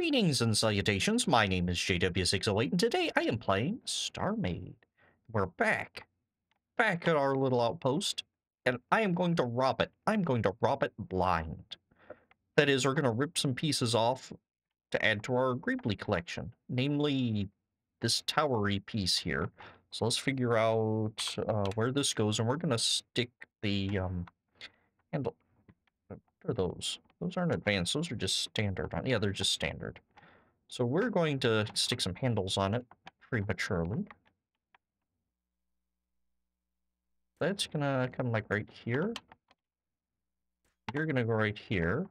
Greetings and salutations, my name is JW608 and today I am playing StarMade. We're back at our little outpost, and I am going to rob it. I'm going to rob it blind. That is, we're going to rip some pieces off to add to our greeblie collection, namely this towery piece here. So let's figure out where this goes, and we're going to stick the handle. What are those? Those aren't advanced, those are just standard. Yeah, they're just standard. So we're going to stick some handles on it prematurely. That's gonna come like right here. You're gonna go right here.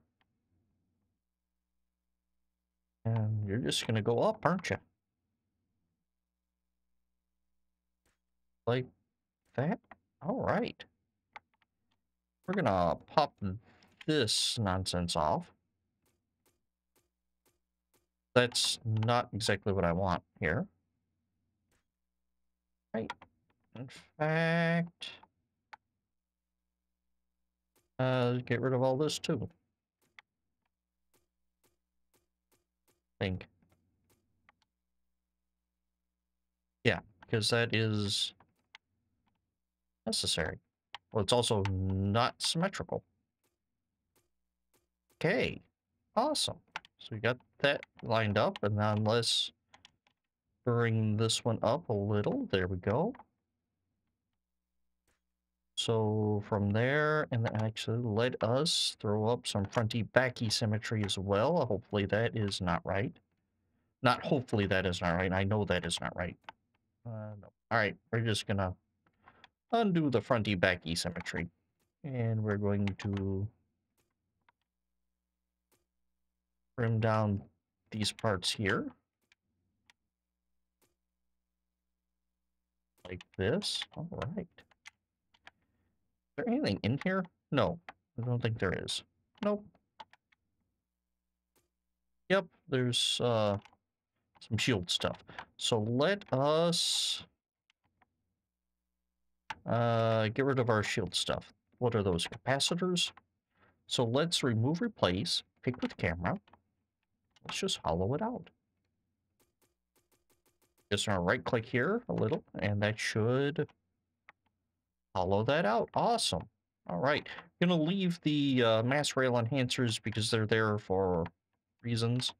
And you're just gonna go up, aren't you? Like that? All right. We're gonna pop this nonsense off. That's not exactly what I want here. Right. In fact, get rid of all this too. Think. Yeah, because that is necessary. Well, it's also not symmetrical. Okay, awesome. So we got that lined up, and now let's bring this one up a little. There we go. So from there, and then actually let us throw up some fronty-backy symmetry as well. Hopefully that is not right. Not hopefully that is not right. I know that is not right. No. All right, we're just gonna undo the fronty-backy symmetry. And we're going to trim down these parts here. Like this. All right. Is there anything in here? No, I don't think there is. Nope. Yep, there's some shield stuff. So let us get rid of our shield stuff. What are those? Capacitors? So let's remove, replace, pick with camera. Let's just hollow it out. Just gonna right click here a little, and that should hollow that out. Awesome. All right, gonna leave the mass rail enhancers because they're there for reasons.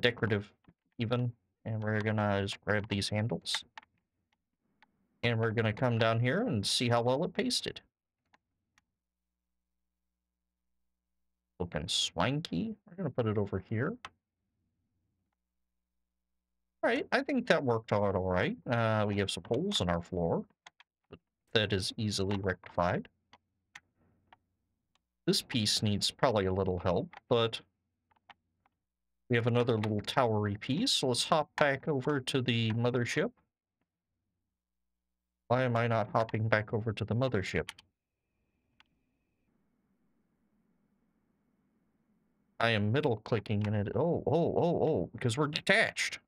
Decorative even. And we're gonna just grab these handles. And we're gonna come down here and see how well it pasted. Looking swanky. We're gonna put it over here. All right, I think that worked out all right. We have some holes in our floor, but that is easily rectified. This piece needs probably a little help, but we have another little towery piece, so let's hop back over to the mothership. Why am I not hopping back over to the mothership? I am middle clicking in it. Oh, because we're detached.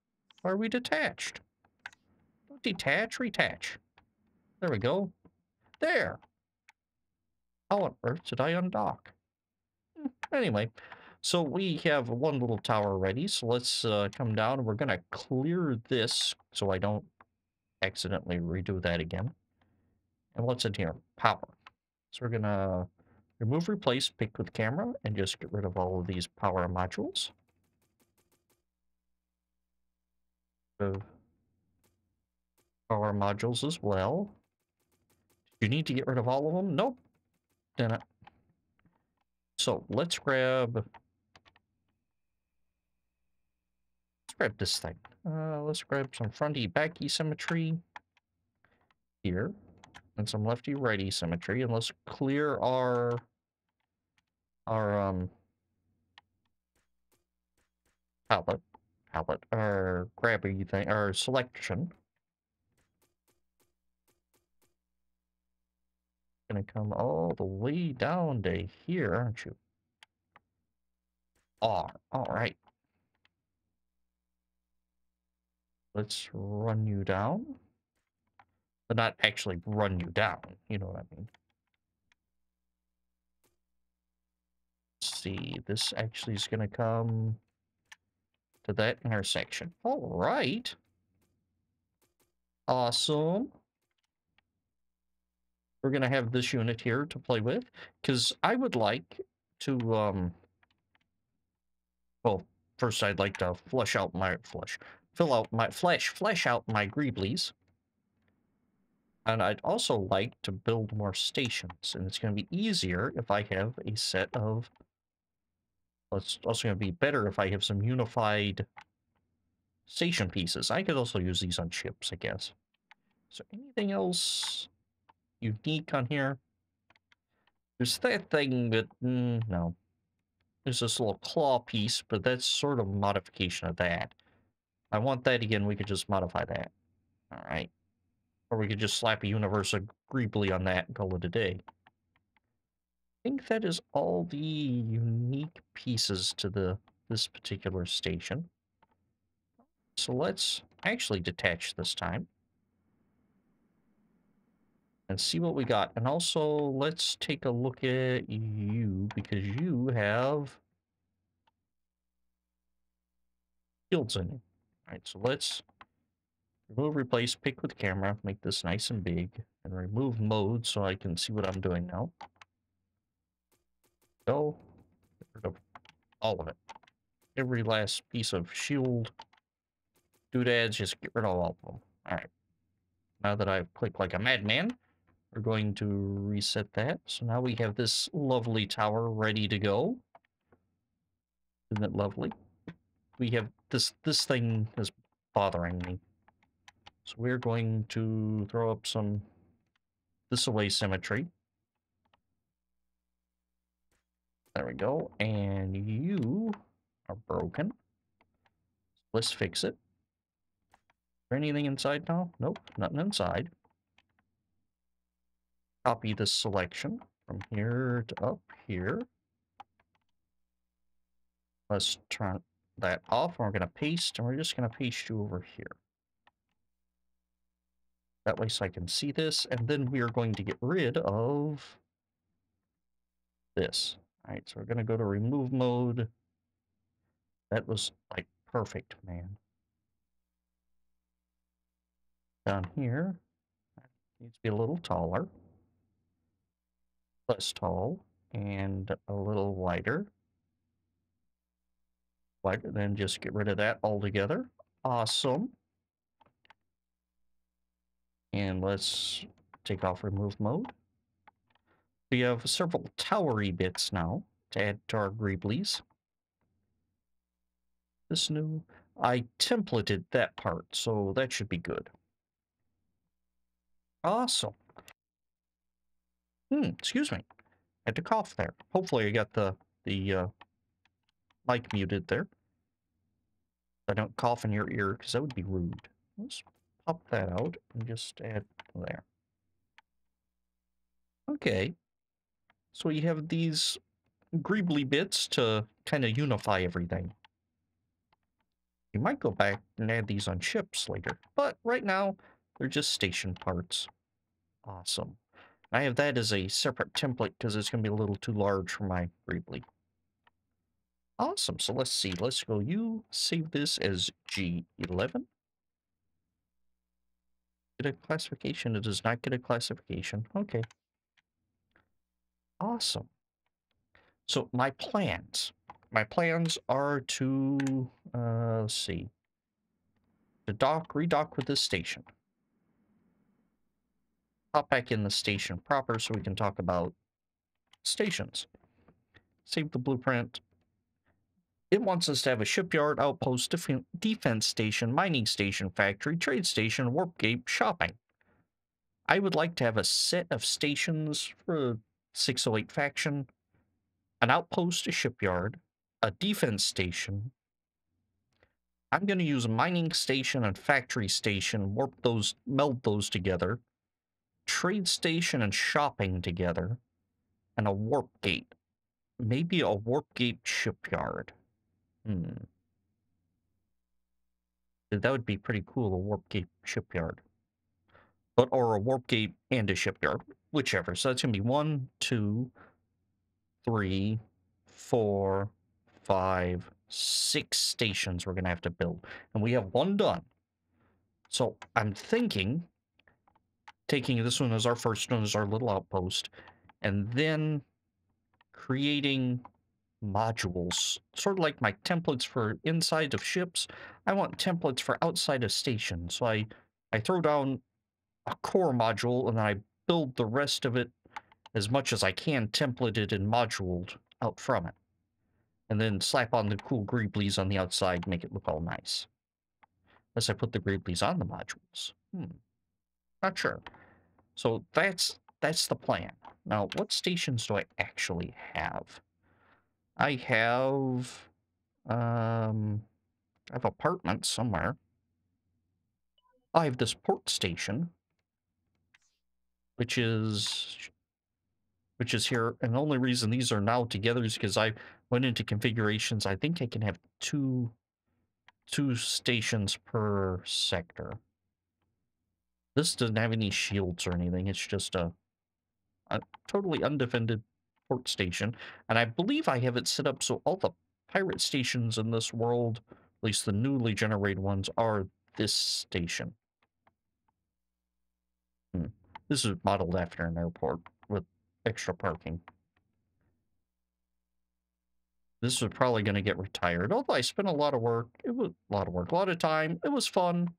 Why are we detached? Don't detach, retach. There we go. There. How on earth did I undock? Anyway, so we have one little tower ready. So let's come down and we're going to clear this so I don't accidentally redo that again. And what's in here? Power. So we're going to remove, replace, pick with camera, and just get rid of all of these power modules. Power modules as well. You need to get rid of all of them? Nope. Didn't. So let's grab this thing. Let's grab some fronty backy symmetry here and some lefty righty symmetry, and let's clear our our grabby thing, our selection. Gonna come all the way down to here, aren't you? All right. Let's run you down. But not actually run you down, you know what I mean. Let's see, this actually is gonna come to that intersection. All right. Awesome. We're going to have this unit here to play with, because I would like to, well, first I'd like to flesh out my, flesh out my greeblies. And I'd also like to build more stations, and it's going to be easier if I have a set of, well, it's also going to be better if I have some unified station pieces. I could also use these on ships, I guess. Is there anything else unique on here? There's that thing that, no. There's this little claw piece, but that's sort of a modification of that. I want that again, we could just modify that. Alright. Or we could just slap a universal greeblie on that and call it a day. I think that is all the unique pieces to this particular station. So let's actually detach this time. And see what we got. And also, let's take a look at you, because you have fields in it. Alright, so let's remove, replace, pick with camera, make this nice and big, and remove mode so I can see what I'm doing now. Go. Get rid of all of it. Every last piece of shield doodads, just get rid of all of them. Alright. Now that I've clicked like a madman, we're going to reset that. So now we have this lovely tower ready to go. Isn't it lovely? We have this thing is bothering me. So we're going to throw up some this away symmetry. There we go. And you are broken. Let's fix it. Is there anything inside now? Nope, nothing inside. Copy this selection from here to up here. Let's turn that off. We're going to paste, and we're just going to paste you over here. That way so I can see this, and then we are going to get rid of this. All right, so we're going to go to remove mode. That was like perfect, man. Down here, needs to be a little taller. Less tall, and a little wider. Wider, then just get rid of that altogether. Awesome. And let's take off remove mode. We have several towery bits now to add to our greeblies. This new, I templated that part, so that should be good. Awesome. Excuse me. I had to cough there. Hopefully I got the mic muted there. I don't cough in your ear, because that would be rude. Let's pop that out and just add there. Okay. So you have these greebly bits to kind of unify everything. You might go back and add these on ships later, but right now they're just station parts. Awesome. I have that as a separate template because it's going to be a little too large for my greebly. Awesome. So let's see. Let's go. You save this as G11. Get a classification. It does not get a classification. Okay. Awesome. So my plans. My plans are to, let's see, to redock with this station. Hop back in the station proper so we can talk about stations. Save the blueprint. It wants us to have a shipyard, outpost, defense station, mining station, factory, trade station, warp gate, shopping. I would like to have a set of stations for a 608 faction, an outpost, a shipyard, a defense station. I'm going to use a mining station and factory station, meld those together, trade station and shopping together, and a warp gate. Maybe a warp gate shipyard. That would be pretty cool, a warp gate shipyard. Or a warp gate and a shipyard, whichever. So that's going to be 1, 2, 3, 4, 5, 6 stations we're going to have to build. And we have 1 done. So I'm thinking taking this one as our first one as our little outpost, and then creating modules, sort of like my templates for inside of ships. I want templates for outside of stations. So I throw down a core module and then I build the rest of it as much as I can, templated and moduled out from it. And then slap on the cool greeblies on the outside, make it look all nice. Unless I put the greeblies on the modules. Not sure. So that's the plan. Now, what stations do I actually have? I have apartments somewhere. I have this port station, which is here, and the only reason these are now together is because I went into configurations. I think I can have two stations per sector. This doesn't have any shields or anything. It's just a totally undefended port station, and I believe I have it set up so all the pirate stations in this world, at least the newly generated ones, are this station. This is modeled after an airport with extra parking. This is probably going to get retired, although I spent a lot of work. It was a lot of work, a lot of time. It was fun.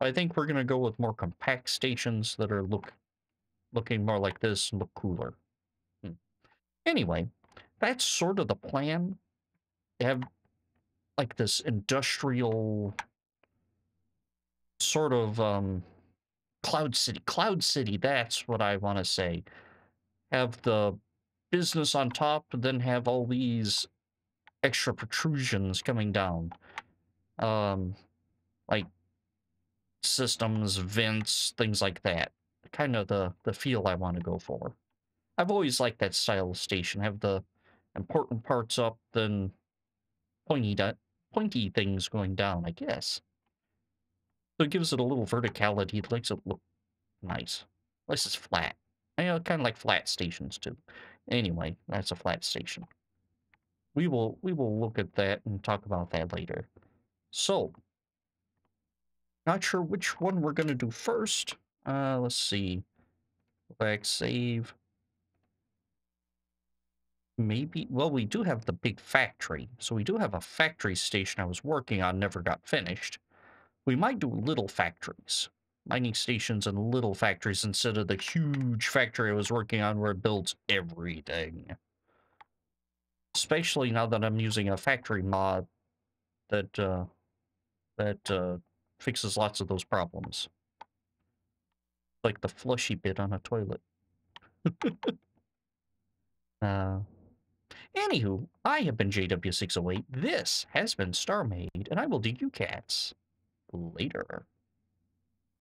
I think we're going to go with more compact stations that are looking more like this and look cooler. Anyway, that's sort of the plan. Have like this industrial sort of Cloud City, that's what I want to say. Have the business on top, then have all these extra protrusions coming down. Like systems, vents, things like that. Kind of the feel I want to go for. I've always liked that style of station. Have the important parts up, then pointy things going down, I guess. So it gives it a little verticality. It makes it look nice. This is flat. Kind of like flat stations too. Anyway, that's a flat station. We will look at that and talk about that later. So, not sure which one we're going to do first. Let's see. Go back, save. Maybe, well, we do have the big factory. So we do have a factory station I was working on, never got finished. We might do little factories. Mining stations and little factories instead of the huge factory I was working on where it builds everything. Especially now that I'm using a factory mod that fixes lots of those problems. Like the flushy bit on a toilet. Anywho, I have been JW608. This has been StarMade, and I will do you cats later.